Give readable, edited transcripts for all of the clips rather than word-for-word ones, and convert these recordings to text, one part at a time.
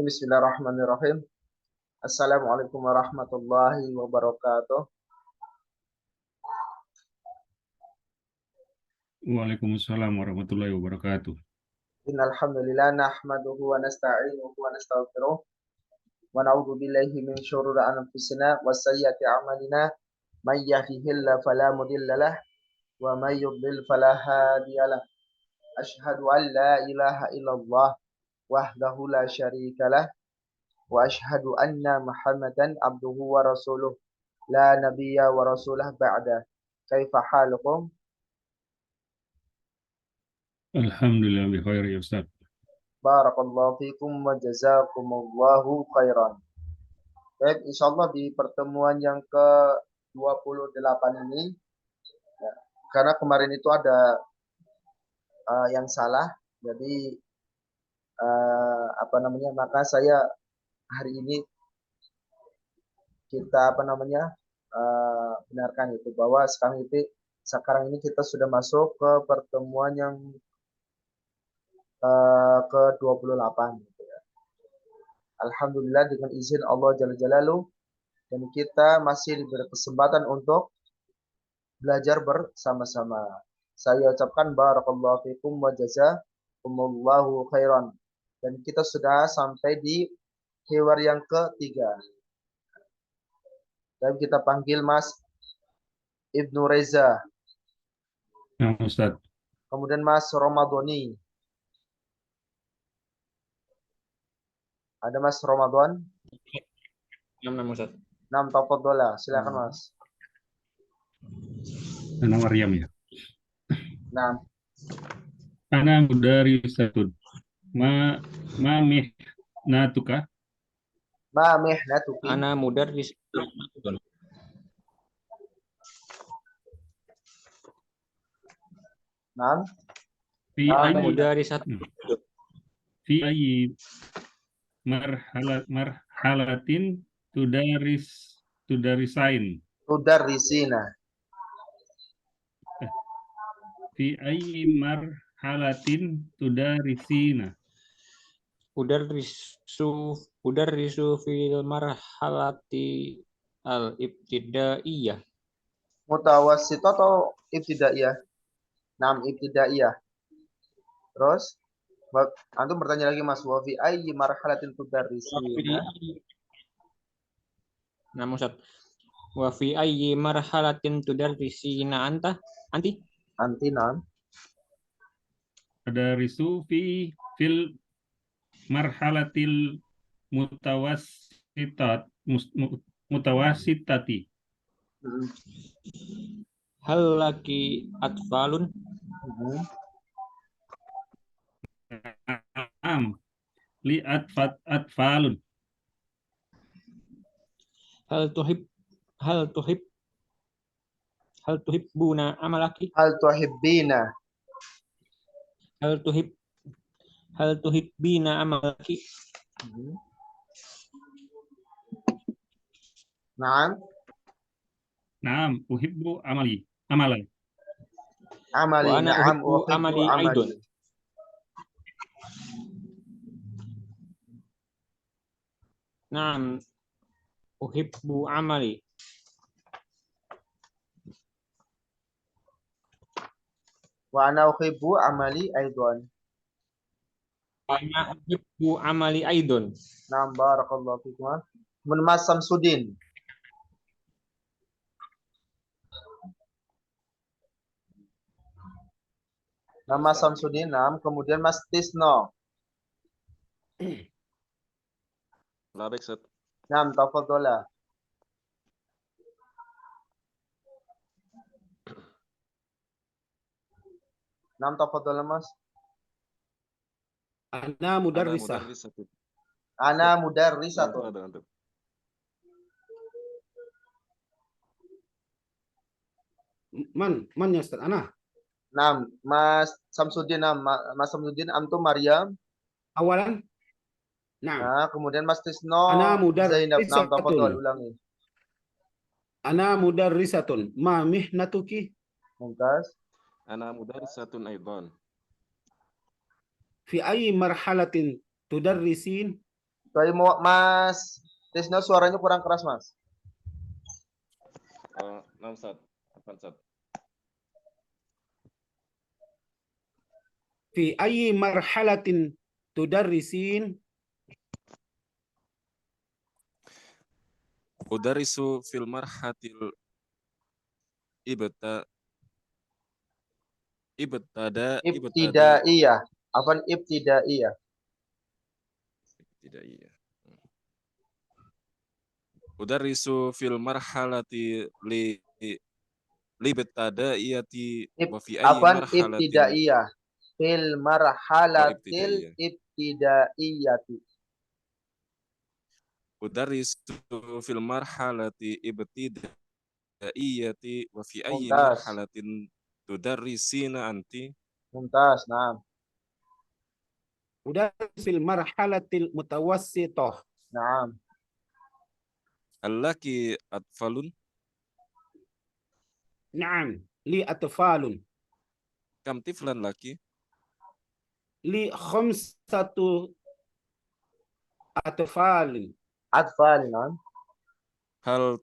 Bismillahirrahmanirrahim. Assalamualaikum warahmatullahi wabarakatuh. Waalaikumsalam warahmatullahi wabarakatuh. Innal hamdalillah nahmaduhu wa nasta'inuhu wa nastaghfiruh wa na'udzu billahi min syururi anfusina wa sayyiati a'malina may yahdihillahu fala mudilla lahu wa may yudlil fala hadiyalah. Asyhadu an la ilaha illallah wahdahu la syarika lah wa asyhadu anna Muhammadan abduhu wa rasuluh la nabiyya wa rasulah ba'da. Kaifa halukum? Alhamdulillah bi khair ya Ustaz. Barakallahu fikum wa jazakumullahu khairan. Baik, insyaallah di pertemuan yang ke-28 ini ya, karena kemarin itu ada yang salah, jadi maka saya hari ini kita benarkan itu bahwa sekarang ini kita sudah masuk ke pertemuan yang ke-28 gitu ya. Alhamdulillah dengan izin Allah Jalla Jalaluhu dan kita masih diberi kesempatan untuk belajar bersama-sama. Saya ucapkan barakallahu fikum wa jazakumullahu khairan. Dan kita sudah sampai di hiwar yang ketiga. Dan kita panggil Mas Ibnu Reza. Ya Ustaz. Kemudian Mas Ramadhani. Ada Mas Ramadan? Nama Ustaz. Nam tafadhola, silakan Mas. Ana Maryam ya. Nah, Ana mudarisatun. Ma mihnatuka? ma mihnatuki? Ana mudarrisatun. Nah, Fi Ana ayyi mudarrisatun. fi ayyi marhalatin tudarisain. tudarrisina. Fi ayyi marhalatin tudarisina. Udarrisu fil marhalati al-ibtidaiyah. Mutawassithah atau ibtidaiyah? Nam ibtidaiyah. Terus antum bertanya lagi Mas, wa fi ayyi marhalatin tudarrisina? Nama Ustaz. Wa fi ayyi marhalatin tudarrisina anti? Anti nam. Adarisu fil marhalatil mutawassitati. Hal laki atfalun? Li atfalun. Hal tuhibbuna amalaki? Hal tuhibbina? Hal tuhibbina amalaki? Naam. Naam, uhibbu amalan. Amali, Wa ana na'am, uhibbu amali aidon. Naam, uhibbu amali. Wa ana uhibbu amali aidon. Wa ana uhibbu amali aidon. Naam, barakallahu fikum. Mas Samsudin. Nama Samsudin, nam. Kemudian Mas Tisno. Labek Ustaz. Nam, tafadhola. Nam, tafadhola Mas. Ana mudarrisah. Ana mudarrisatun. Man ya Ustaz? Ana. Nam, Mas Samsudin, nam. Mas Samsudin, antum Maryam. Awalan. Nah, kemudian Mas Tisno Ana Zainab. Nam, tafadhol, mudarrisatun. ulangi. Ana mudarrisatun. Ma mihnatuki? Mumtaz. Ana mudarrisatun aidan. Fi ayyi marhalatin tudarrisin? Tapi mau Mas Tisno suaranya kurang keras, Mas. Naam, Ustaz. Afwan, Ustaz. Fi ayyi marhalatin tudarrisin? Udarisu fil marhatil ibta ibtada Ibtidaiyah. Apa ibtidaiyah? tidak iya. Udarisu fil marhalati libtadaiyati wa fi ayyi Apa marhalatin ibtidaiyah? Fil marhalatil ibtidaiyah. ibtidaiyati. Udarisu fil marhalati ibtidaiyati wa fi ayyi Mumtaz. marhalatin tudarrisina anti. Mumtaz, nah. Udarris fil marhalatil mutawassithah. Nah. Allaki atfalun. Naam, li atfalun. Kam tiflan laki? Li khamsatu atfalin. Atfal, nah. Hal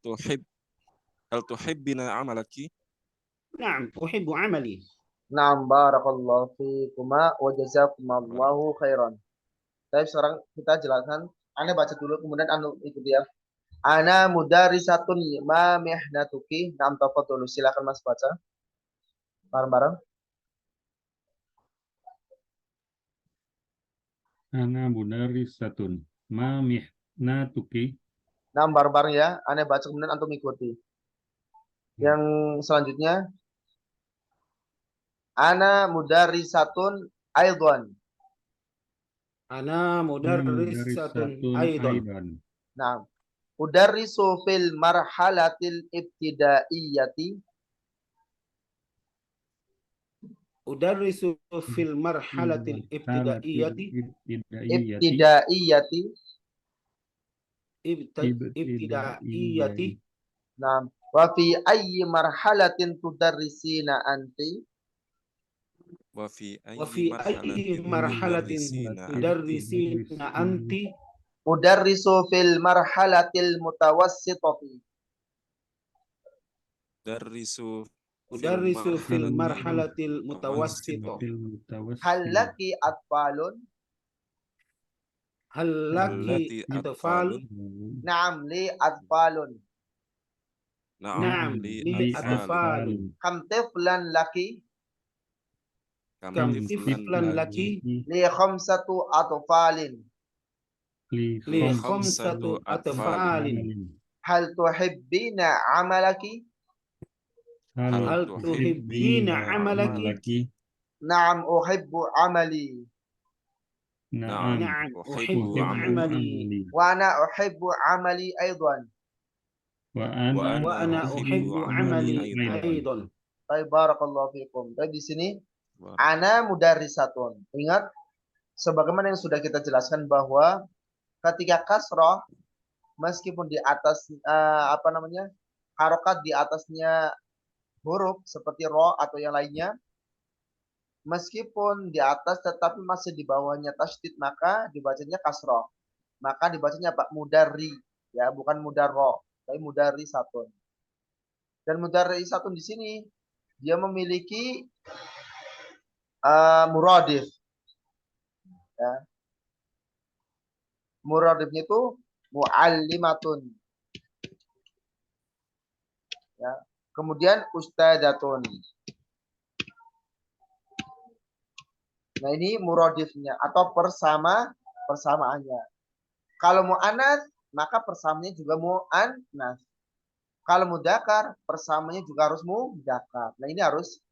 tuhibbina amalaki? Naam, uhibbu amali. Naam, barakallahu fikuma wa jazakumallahu khairan. Tapi sekarang kita jelaskan. Anda baca dulu, kemudian anu ikuti ya. Ana mudarisatun ma mihnatuki. Naam, tafadholu. Silakan Mas baca. Bareng-bareng. Ana mudarrisatun. Ma mihnatuki. Naam, bareng-bareng ya. Anda baca kemudian antum ikuti. Yang selanjutnya. Ana mudarisatun aidwan. Ana mudarrisatun aidan. Nah, udarrisu fil marhalatil ibtidaiyati. Udarrisu fil marhalatil ibtidaiyati. Ibtidaiyati. Ibtidaiyati. Nah, wa fi ayyi marhalatin tudarrisina anti. Wa fi ayyi marhalatin tudarrisina anti. Udarrisu fil marhalatil mutawassitati. Udarrisu fil marhalatil mutawassithah. Hal laki atfalun. Hal laki atfalun. Naam, li atfalun. Naam, li atfalun. Kam tiflan laki. Kam tiflan laki. Li khamsatu atfalin. Li khamsatu atfalin. Hal tuhibbina amalaki. Hal tuhibbina amalaki. Naam, uhibbu amali. Naam, uhibbu amali. Wa ana uhibbu amali aidan. Wa ana uhibbu amali aidan. Baik, barakallahu fikum. Baik, di sini ana mudarrisatun. Ingat sebagaimana yang sudah kita jelaskan bahwa ketika kasrah meskipun di atas harokat di atasnya huruf seperti ro atau yang lainnya, meskipun di atas tetapi masih di bawahnya tasydid, maka dibacanya kasrah. Maka dibacanya apa? Mudarri, ya, bukan mudarro, tapi mudarri satun. Dan mudarri satun di sini dia memiliki muradif. Ya. Muradifnya itu muallimatun. Ya. Kemudian ustadatun. Nah, ini muradifnya atau persamaannya. Kalau mu'anats, maka persamaannya juga mu'annas. Kalau mudakar, persamaannya juga harus mudakar. Nah, ini harus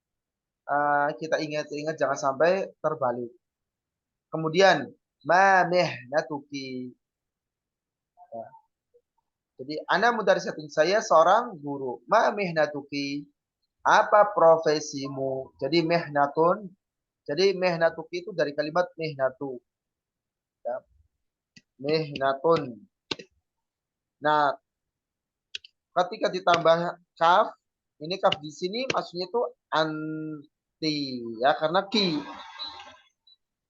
kita ingat jangan sampai terbalik. Kemudian ma mihnatuki. Ya. Jadi ana mudarrisatun, saya seorang guru. Ma mihnatuki, apa profesimu? Jadi mihnatun. Jadi mihnatuki itu dari kalimat mihnatu. Ya. Mihnatun. Nah, ketika ditambah kaf, ini kaf di sini maksudnya itu anti, ya, karena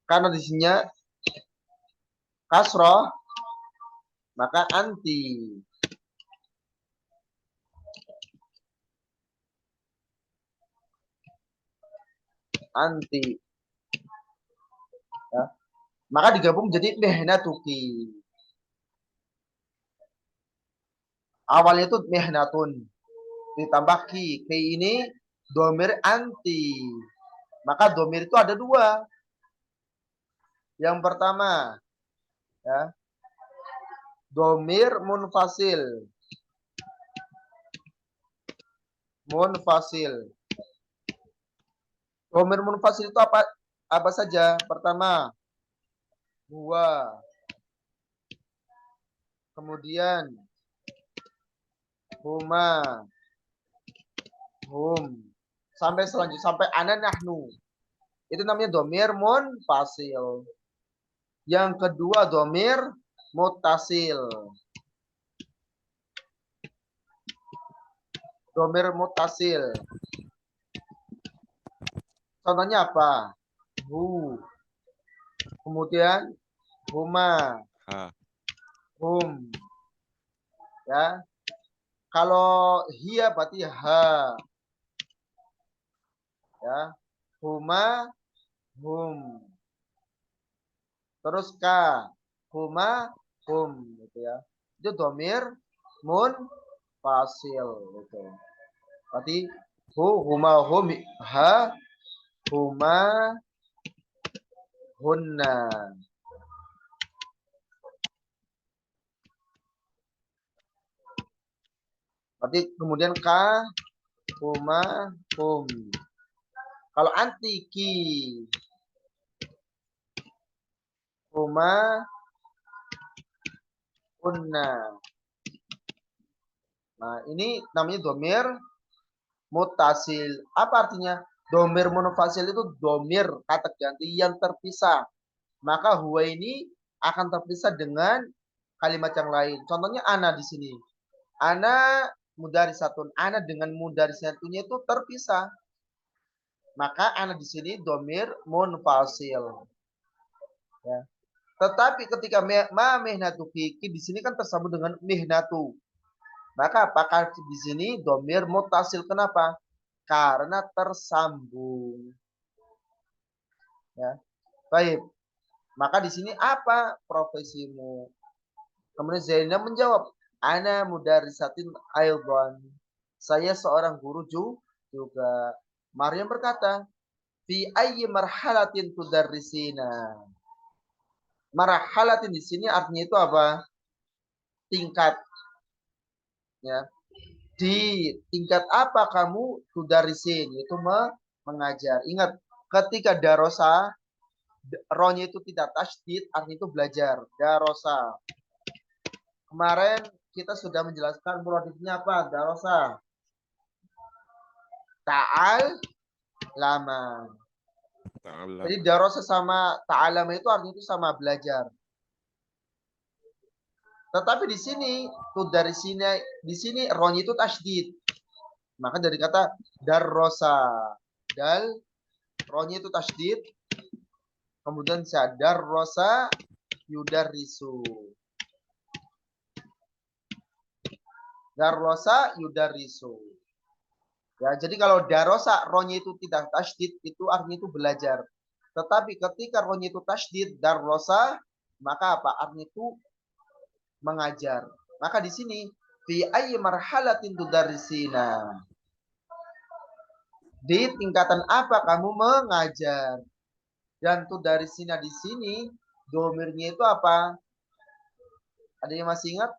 karena di sininya kasroh, maka anti. Anti. Ya. Maka digabung jadi mihnatuki. Awalnya itu mihnatun. Ditambah ki. Ki ini domir anti. Maka domir itu ada dua. Yang pertama, ya, domir munfasil. Munfasil. Domir munfasil itu apa saja? Pertama, huwa. Kemudian, huma. Hum. Sampai selanjutnya, sampai ana nahnu. Itu namanya domir munfasil. Yang kedua domir mutasil. Domir mutasil. Contohnya apa? Hu. Kemudian huma. Ha. Hum. Ya. Kalau hiya berarti ha. Ya. Huma. Hum. Terus ka. Huma. Hum. Gitu ya. Itu domir munfasil. Gitu. Berarti hu, huma, hum, ha, huma, hunna. Berarti kemudian ka, huma, hum. Kalau anti ki, huma, hunna. Nah, ini namanya domir mutasil. Apa artinya? Domir munfasil itu domir kata ganti yang terpisah. Maka huwa ini akan terpisah dengan kalimat yang lain. Contohnya ana di sini. Ana mudarisatun. Ana dengan mudarisatunya itu terpisah. Maka ana di sini domir munfasil. Ya. Tetapi ketika ma mihnatu ki di sini kan tersambung dengan mihnatu. Maka apakah di sini domir mutasil? Kenapa? Karena tersambung. Ya. Baik. Maka di sini apa profesimu? Kemudian Zainab menjawab, ana mudarisatin aidhan. Saya seorang guru juga. Maryam berkata, fi ayyi marhalatin tudarrisina. Marhalatin di sini artinya itu apa? Tingkat. Ya. Di tingkat apa kamu tudarisin? Yaitu mengajar. Ingat, ketika darosa, rohnya itu tidak tasydid, artinya itu belajar. Darosa. Kemarin kita sudah menjelaskan muradifnya apa? Darosa. Ta'al lama. Jadi darosa sama ta'alama itu artinya itu sama belajar. Tetapi di sini dari sini di sini rohnya itu tasydid. Maka dari kata darrosa, dal rohnya itu tasydid. Kemudian darrosa yudarrisu. Darrosa yudarrisu. Ya, jadi kalau darosa rohnya itu tidak tasydid, itu artinya itu belajar. Tetapi ketika rohnya itu tasydid, darrosa, maka apa? Artinya itu mengajar. Maka di sini fi ayyi marhalatin tudarrisina. Di tingkatan apa kamu mengajar? Dan tudarrisina di sini domirnya itu apa? Ada yang masih ingat?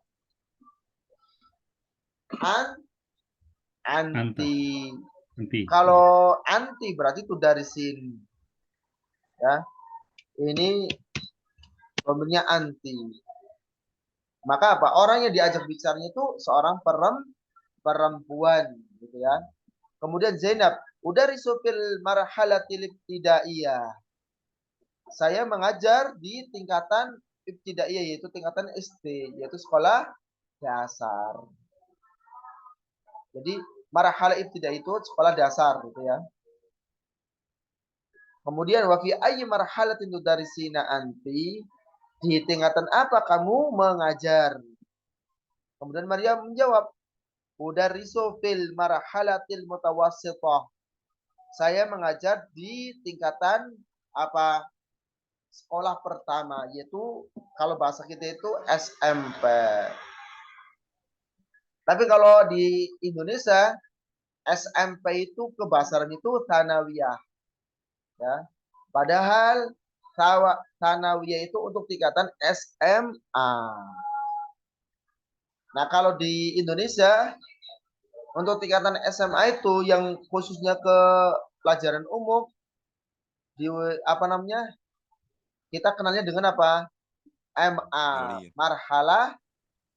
Anti. Kalau anti berarti tudarrisin. Ya. Ini domirnya anti. Maka apa? Orang yang diajak bicaranya itu seorang perempuan, gitu ya. Kemudian Zainab, udarisu fil marhalatil ibtidaiyah. Saya mengajar di tingkatan ibtidaiyah, yaitu tingkatan SD, yaitu sekolah dasar. Jadi marhalah ibtidaiyah itu sekolah dasar, gitu ya. Kemudian wa fi ayyi marhalatin tudarisina anti? Di tingkatan apa kamu mengajar? Kemudian Maryam menjawab, udarrisu fil marhalatil mutawassithah. Saya mengajar di tingkatan apa? Sekolah pertama, yaitu kalau bahasa kita itu SMP. Tapi kalau di Indonesia SMP itu kebasaran itu tsanawiyah, ya. Padahal tsanawiyah itu untuk tingkatan SMA. Nah, kalau di Indonesia untuk tingkatan SMA itu yang khususnya ke pelajaran umum di apa namanya? Kita kenalnya dengan apa? MA, Ali. marhalah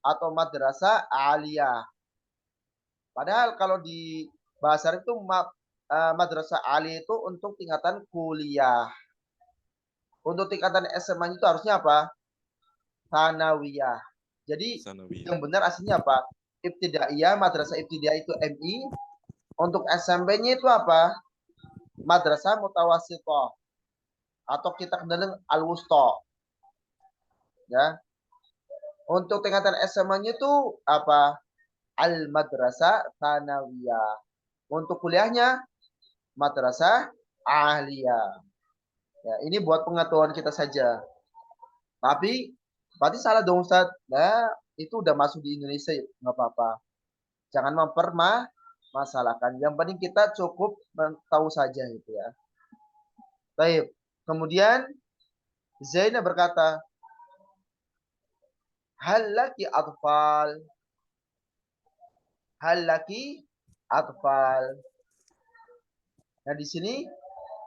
atau madrasah aliyah. Padahal kalau di bahasa itu madrasah aliyah itu untuk tingkatan kuliah. Untuk tingkatan SMA itu harusnya apa? Tsanawiyah. Jadi Sanawiyah. yang benar aslinya apa? Ibtidaiyah, madrasah ibtidaiyah itu MI. Untuk SMP-nya itu apa? Madrasah mutawassithah. Atau kita kenal dengan al-wusta. Ya. Untuk tingkatan SMA-nya itu apa? Al-madrasah tsanawiyah. Untuk kuliahnya madrasah aliyah. Ya, ini buat pengetahuan kita saja. Tapi berarti salah dong Ustaz. Nah, itu udah masuk di Indonesia, nggak apa-apa. Jangan mempermasalahkan. Yang penting kita cukup tahu saja itu ya. Baik. Kemudian Zainab berkata, hal laki atfal. Hal laki atfal. Nah, di sini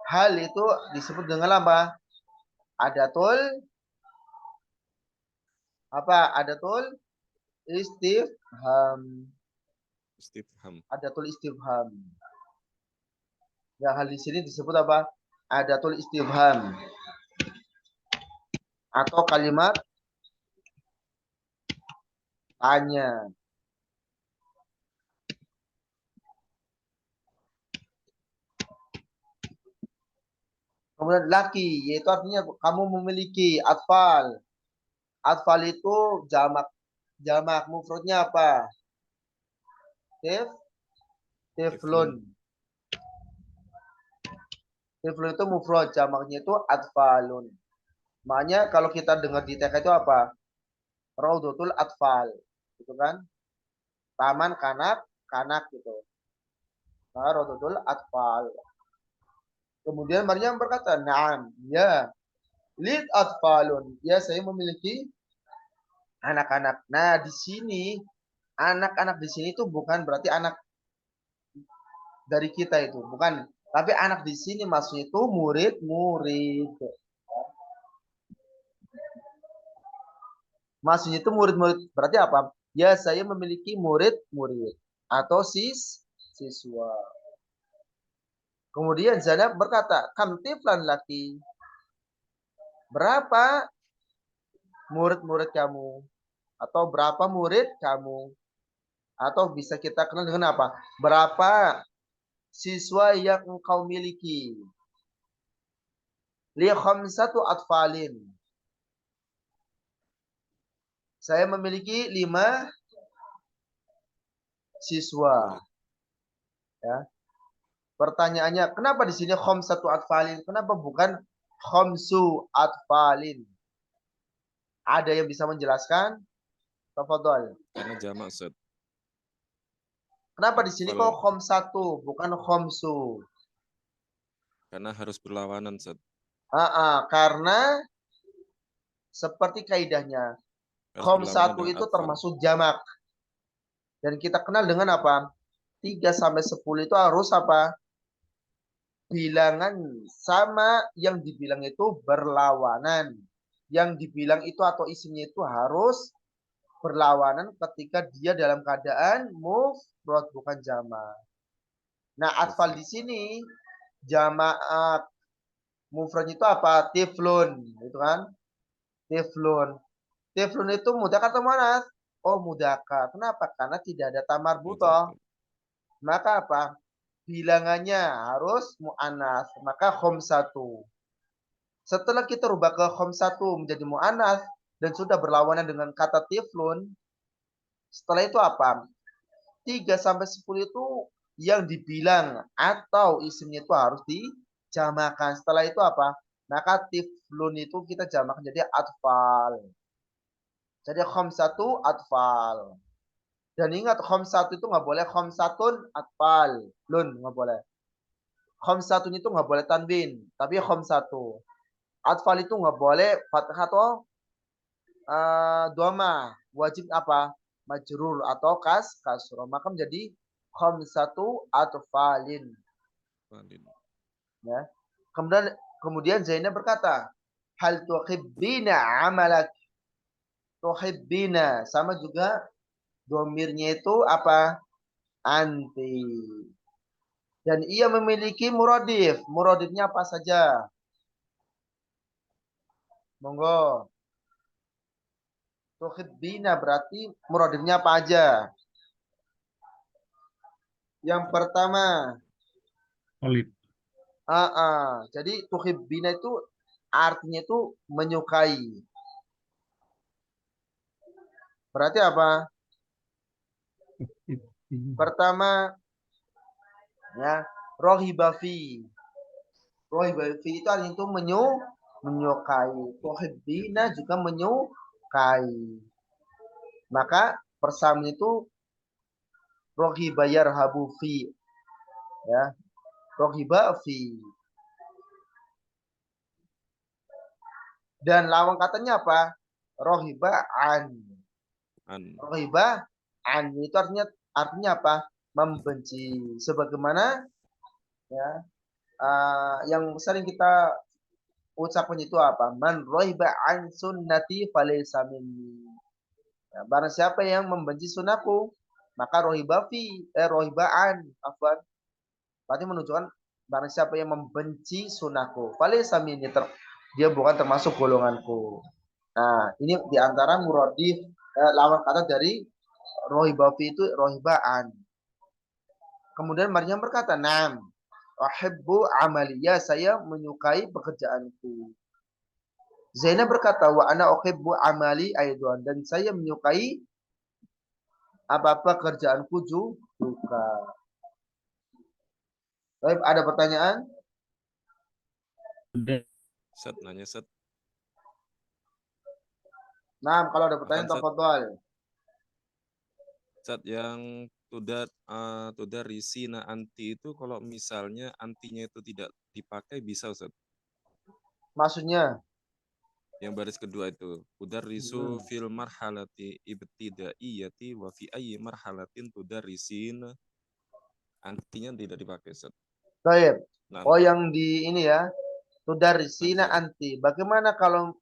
hal itu disebut dengan apa? Adatul apa? Adatul istifham. Istifham. Adatul istifham. Ya, hal di sini disebut apa? Adatul istifham. Atau kalimat tanya. Kemudian laki, yaitu artinya kamu memiliki atfal. Atfal itu jamak. Jamak mufradnya apa? Tiflun. Tiflun itu mufrad, jamaknya itu atfalun. Makanya kalau kita dengar di TK itu apa? Raudatul atfal, gitu kan? Taman kanak gitu. Nah, Raudatul atfal. Kemudian Maryam berkata, "Na'am, ya. Lid atfalun." Ya, saya memiliki anak-anak. Nah, di sini anak-anak di sini itu bukan berarti anak dari kita itu, bukan. Tapi anak di sini maksudnya itu murid-murid. Maksudnya itu murid-murid. Berarti apa? Ya, saya memiliki murid-murid atau siswa. Kemudian Zainab berkata, kam tiflan laki. Berapa murid-murid kamu? Atau berapa murid kamu? Atau bisa kita kenal dengan apa? Berapa siswa yang engkau miliki? Li khamsatu atfalin. Saya memiliki 5 siswa. Ya. Pertanyaannya, kenapa di sini khamsatu atfalin? Kenapa bukan khamsu atfalin? Ada yang bisa menjelaskan? Tafadhol. Karena jamak, Ustaz. Kenapa di sini kok khamsatu bukan khamsu? Karena harus berlawanan, Ustaz. Karena seperti kaidahnya khamsatu itu termasuk jamak. Dan kita kenal dengan apa? 3 sampai 10 itu harus apa? Bilangan sama yang dibilang itu berlawanan. Yang dibilang itu atau isimnya itu harus berlawanan ketika dia dalam keadaan mufrad bukan jamak. Nah, atfal di sini jamaat mufrad itu apa? Tiflun, itu kan? Tiflun. Tiflun itu mudzakkar atau muannats? Oh, mudzakkar. Kenapa? Karena tidak ada tamar butoh. Maka apa? Bilangannya harus mu'annas. Maka khamsatu. Setelah kita rubah ke khamsatu menjadi mu'annas dan sudah berlawanan dengan kata tiflun, Setelah itu apa? 3 sampai 10 itu yang dibilang atau isimnya itu harus dijamakan. Setelah itu apa? Maka tiflun itu kita jamakan jadi atfal. Jadi khamsatu atfal. Dan ingat khamsatu itu nggak boleh khamsatun atfal. Lun nggak boleh. Khamsatun itu nggak boleh tanwin, tapi khamsatu. Atfal itu nggak boleh fathah atau dhamma. Wajib apa? Majrur atau kasroh. Maka menjadi khamsatu atfalin. Ya. Kemudian Zainab berkata, hal tuhibbina amalak. Tuhibbina sama juga domirnya itu apa? Anti. Dan ia memiliki muradif. Muradifnya apa saja? Monggo. Tuhibbina berarti muradifnya apa aja? Yang pertama. Olid. Jadi tuhibbina itu artinya itu menyukai. Berarti apa? Pertama, ya, rohibafi. Rohibafi itu artinya itu menyukai. Tuhibbina juga menyukai. Maka persamaan itu rohiba yarhabu fi. Ya. Rohiba fi. Dan lawan katanya apa? Rohiba an. Rohiba an itu artinya apa? Membenci. Sebagaimana ya yang sering kita ucapkan itu apa? Man rohiba an sunnati falaysa minni. Ya, barang siapa yang membenci sunahku, maka rohiba an. Afwan. Berarti menunjukkan barang siapa yang membenci sunahku, falaysa minni, dia bukan termasuk golonganku. Nah, ini diantara muradif lawan kata dari rohiba fi itu rohibaan. Kemudian Maryam berkata, "Nam, uhibbu amaliya, saya menyukai pekerjaanku." Zainab berkata, "Wa ana uhibbu amali aidan," dan saya menyukai apa-apa kerjaanku juga. Baik, ada pertanyaan? Set nanya set. Nah, kalau ada pertanyaan tafadhol. Set yang tudarisina anti itu kalau misalnya antinya itu tidak dipakai bisa Ustaz. Maksudnya? Yang baris kedua itu tudarisu fil marhalati ibtidaiyati wa fi ayyi marhalatin tudarisina, antinya tidak dipakai Ustaz. Baik. Nah, Oh, yang di ini ya. Tudarisina anti. Bagaimana kalau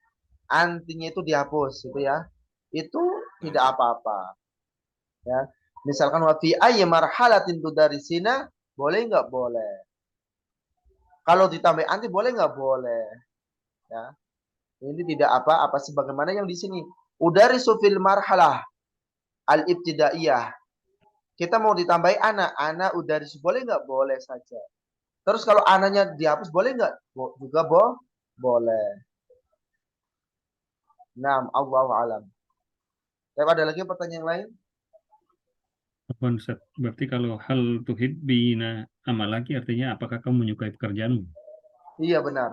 antinya itu dihapus gitu ya? Itu tidak apa-apa. Ya. Misalkan wa fi ayyi marhalatin tudarisina, boleh nggak? Boleh. Kalau ditambah anti boleh nggak? Boleh. Ya. Ini tidak apa-apa sebagaimana yang di sini. Udarisu fil marhalah al-ibtidaiyah. Kita mau ditambahi anak udarisu, boleh nggak? Boleh saja. Terus kalau anaknya dihapus boleh nggak? Juga boleh. Naam, Allahu a'lam. Ada lagi pertanyaan yang lain? Berarti kalau hal tuhibbina amalaki artinya apakah kamu menyukai pekerjaanmu? Iya, benar.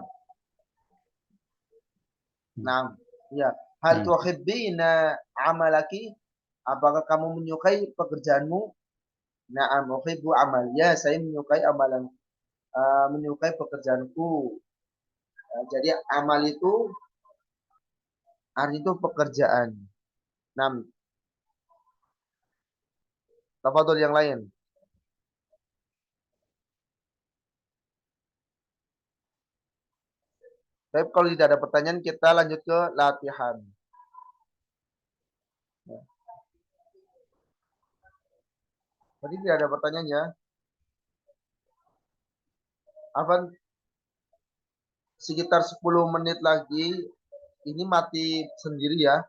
Naam, iya. Hal tuhibbina amalaki, apakah kamu menyukai pekerjaanmu? Na'am, uhibbu amal. Ya, saya menyukai amalan, menyukai pekerjaanku. Jadi amal itu artinya itu pekerjaan. Naam. Tafadhol yang lain. Tapi kalau tidak ada pertanyaan, kita lanjut ke latihan. Jadi tidak ada pertanyaan ya. Afan, sekitar 10 menit lagi ini mati sendiri ya.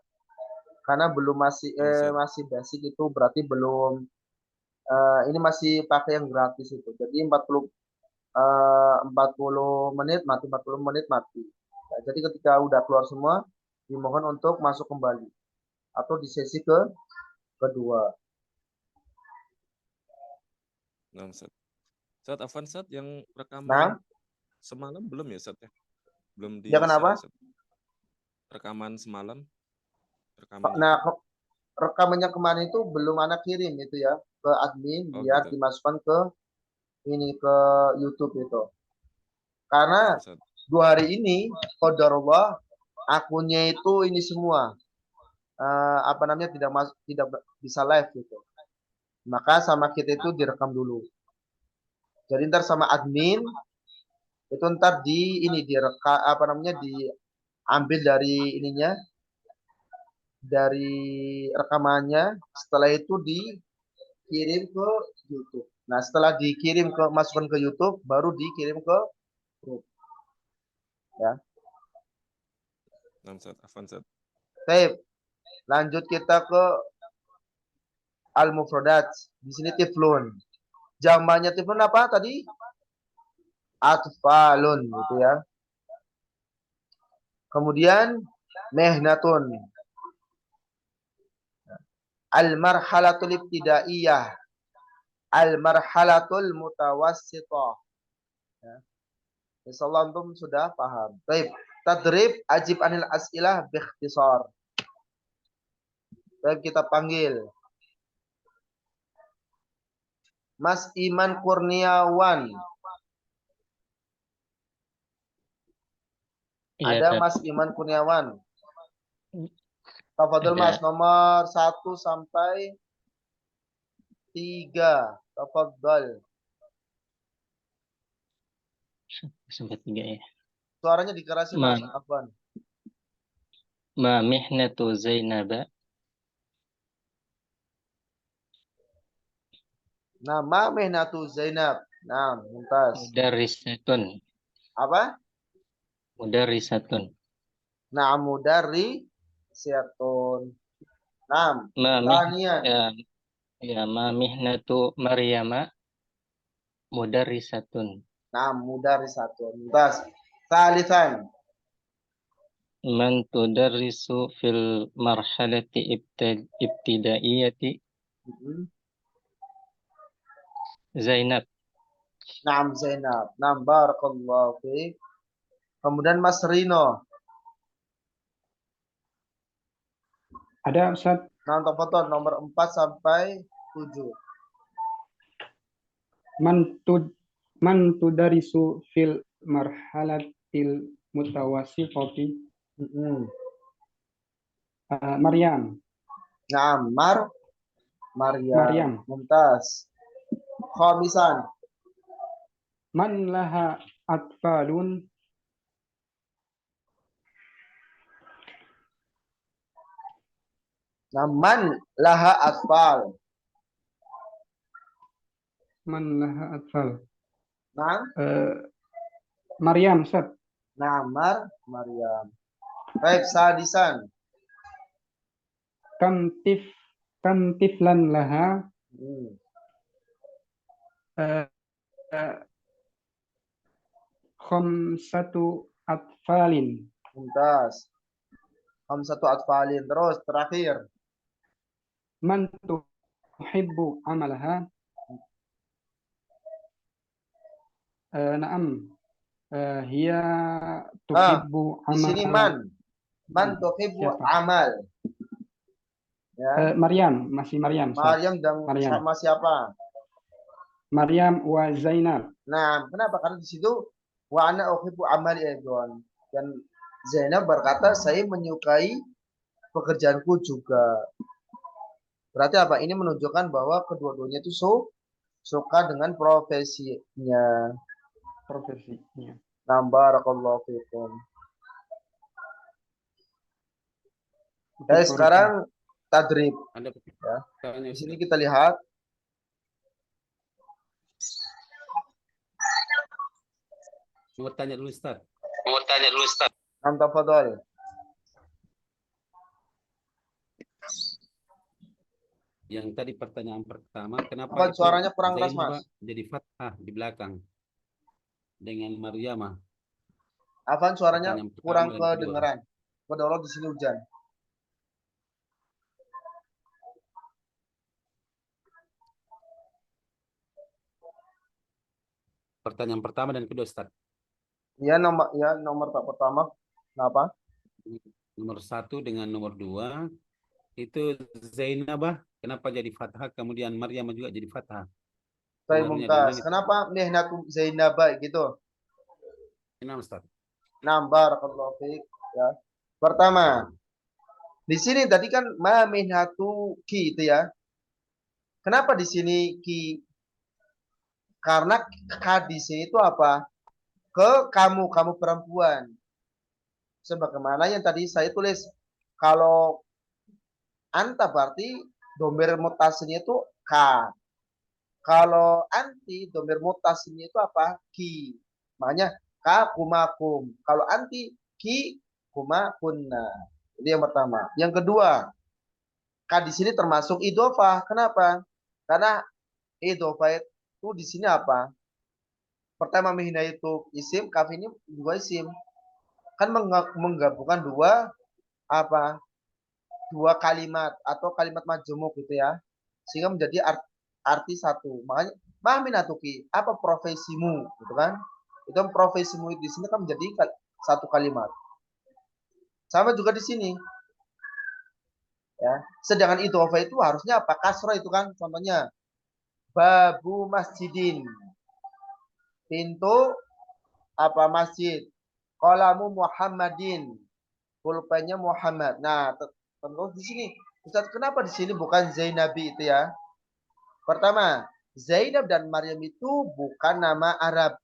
Karena belum masih basic itu berarti belum ini masih pakai yang gratis itu. Jadi 40 menit mati, 40 menit mati. Nah, jadi ketika udah keluar semua, dimohon untuk masuk kembali atau di sesi kedua. Nah, Ustaz. Ustaz Afwan, Ustaz, yang Nah, rekaman semalam belum ya, Ustaz ya? Belum ya di-share kenapa? ya, Ustaz? Rekaman semalam, Nah, rekamannya. rekamannya kemarin itu belum anak kirim itu ya ke admin Oh, biar gitu. dimasukkan ke YouTube itu. Karena Nah, Ustaz. 2 hari ini qadarullah akunnya itu ini semua apa namanya tidak bisa live gitu. Maka sama kita itu direkam dulu. Jadi ntar sama admin itu ntar direkam apa namanya diambil dari ininya dari rekamannya, setelah itu dikirim ke YouTube. Nah, setelah masukkan ke YouTube baru dikirim ke grup ya. Nah, Ustaz Afwan, Ustaz. Baik, lanjut kita ke al-mufradat. Di sini tiflun. Jamaknya tiflun apa tadi? Atfalun gitu ya. Kemudian mehnatun. Al-marhalatul ibtidaiyah. Al-marhalatul mutawassithah. Ya. Insyaallah antum sudah paham. Baik, tadrib ajib anil as'ilah biikhtisar. Baik, kita panggil Mas Iman Kurniawan. Iya, Ada Ustaz. Mas Iman Kurniawan. Tafadhol Mas, nomor 1 sampai 3. Tafadhol. Sampai 3 ya. Suaranya dikerasin Mas, Afwan. Ma mihnatu Zainaba. Nama Mehnatu Zainab. Nah, mumtaz. Mudarrisatun. Apa? Mudarrisatun. Nah, mudarrisatun. Nah, tanian. Ya, ma mihnatu Maryama mudarrisatun. Nah, mudarrisatun. Mumtaz. Salisan. Man tudarrisu fil marhalati ibtidaiyati Zainab. Naam Zainab. Naam barakallahu fiik. Kemudian Mas Rino. Ada Ustaz. Nah, tafadhol nomor 4 sampai 7. Man tudarisu fil marhalatil mutawassithati. Maryam. Naam, Maryam. Mumtaz. Khamisan. Man laha atfalun. Nah, man laha atfal. Man laha atfal. Nah, Maryam, Ustaz. nah, Maryam. Baik, sadisan. Kam tiflan laha khamsatu atfalin. Mumtaz. Khamsatu atfalin. Terus terakhir. Man tuhibbu amalaha. Naam. Hiya tuhibbu di sini amalaha. Man tuhibbu amal. Ya. Maryam, masih Maryam. Maryam dan sama siapa? Maryam wa Zainab. Nah, kenapa? Karena di situ wa ana uhibbu amali aidon. Dan Zainab berkata, saya menyukai pekerjaanku juga. Berarti apa? Ini menunjukkan bahwa kedua-duanya itu suka dengan profesinya. Nah, barakallahu fikum. Sekarang tadrib. Ya. Di sini kita lihat. Mau tanya dulu Ustaz. Tafadhol. Yang tadi pertanyaan pertama, kenapa Apa suaranya kurang keras, Zainab Mas? jadi fathah di belakang dengan Maryamah? Afan, suaranya kurang kedua. kedengeran. Padahal di sini hujan. pertanyaan pertama dan kedua, Ustaz. Ya nomor pertama. Kenapa? Nomor 1 dengan nomor 2 itu Zainabah kenapa jadi fathah, kemudian Maryam juga jadi fathah. Saya Sebenarnya mungkas. dengan Kenapa mihnatu Zainabah gitu? itu, Ustaz. Nah, barakallahu fiik, ya. Pertama, di sini tadi kan ma mihnatu ki itu ya. Kenapa di sini ki? Karena ka di sini itu apa? Ke kamu perempuan. Sebagaimana yang tadi saya tulis, kalau anta berarti domir mutasilnya itu ka. Kalau anti domir mutasilnya itu apa? Ki. Makanya ka kumakum. Kalau anti ki kuma kunna. Ini yang pertama. Yang kedua, ka di sini termasuk idhofah. Kenapa? Karena idhofah itu di sini apa? Pertama mihna itu isim, kaf ini juga isim. Kan menggabungkan dua apa? Dua kalimat atau kalimat majemuk gitu ya. Sehingga menjadi arti satu. Makanya mahminatuki, apa profesimu gitu kan? Itu profesimu di sini kan menjadi satu kalimat. Sama juga di sini. Ya. Sedangkan idhofah itu harusnya apa? Kasrah itu kan. Contohnya babu masjidin. Pintu apa masjid. Qalamu Muhammadin. Pulpennya Muhammad. Nah, tentu di sini. Ustaz, kenapa di sini bukan Zainabi itu ya? Pertama, Zainab dan Maryam itu bukan nama Arab.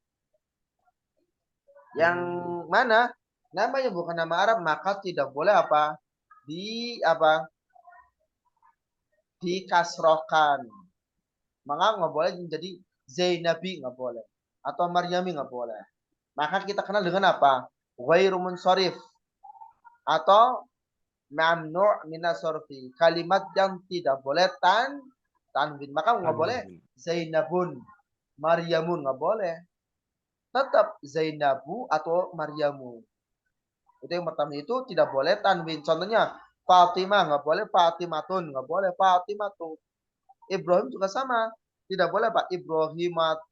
Yang mana namanya bukan nama Arab, maka tidak boleh apa? Dikasrohkan. Maka nggak boleh menjadi Zainabi, nggak boleh. Atau Maryami nggak boleh. Maka kita kenal dengan apa? Ghairu munsharif. Atau mamnu' minas sorfi. Kalimat yang tidak boleh tanwin. Maka nggak boleh Zainabun, Maryamun, nggak boleh. Tetap Zainabu atau Maryamu. Itu yang pertama, itu tidak boleh tanwin. Contohnya Fatimah nggak boleh, Fatimatun nggak boleh, Fatimatun. Ibrahim juga sama, tidak boleh Pak.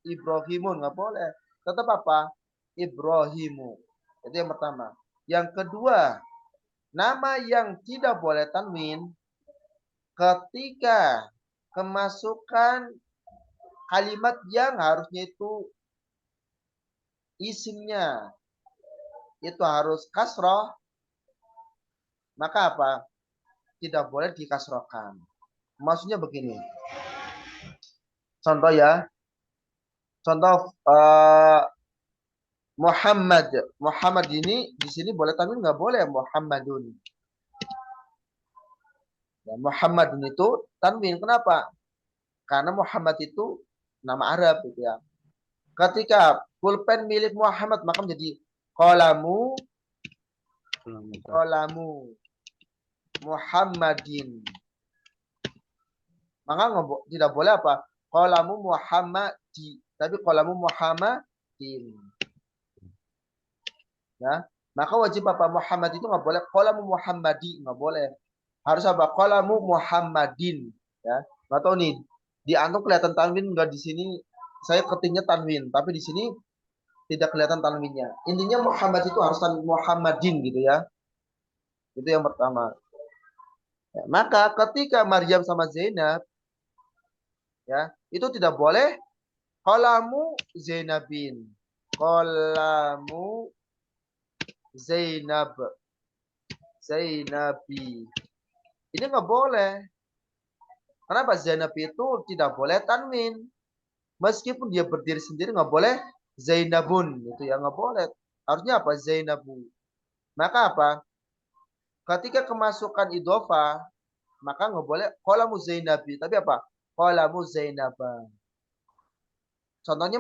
Ibrahimun nggak boleh. Tetap apa? Ibrahimu. Itu yang pertama. Yang kedua, nama yang tidak boleh tanwin ketika kemasukan kalimat yang harusnya itu isimnya itu harus kasroh, maka apa? Tidak boleh dikasrohkan. Maksudnya begini. Contoh ya. Contoh Muhammad. Muhammad ini di sini boleh tanwin, nggak boleh Muhammadun. Ya, Muhammadun itu tanwin. Kenapa? Karena Muhammad itu nama Arab gitu ya. Ketika pulpen milik Muhammad maka menjadi qalamu Muhammadin. Maka tidak boleh apa? Qalamu Muhammadi, tapi qalamu Muhammadin. Ya, maka wajib apa? Muhammad itu nggak boleh qalamu Muhammadi, nggak boleh. Harus apa? Qalamu Muhammadin. Ya, nggak tahu nih. Di antum kelihatan tanwin nggak di sini? Saya ketiknya tanwin, tapi di sini tidak kelihatan tanwinnya. Intinya Muhammad itu harus tanwin Muhammadin gitu ya. Itu yang pertama. Ya, maka ketika Maryam sama Zainab, ya itu tidak boleh qalamu Zainabin, qalamu Zainabi. Ini nggak boleh. Kenapa? Zainab itu tidak boleh tanwin. Meskipun dia berdiri sendiri nggak boleh Zainabun, itu ya nggak boleh. Harusnya apa? Zainabu. Maka apa? Ketika kemasukan idhofah, maka nggak boleh qalamu Zainabi, tapi apa? Qalamu Zainaba. Contohnya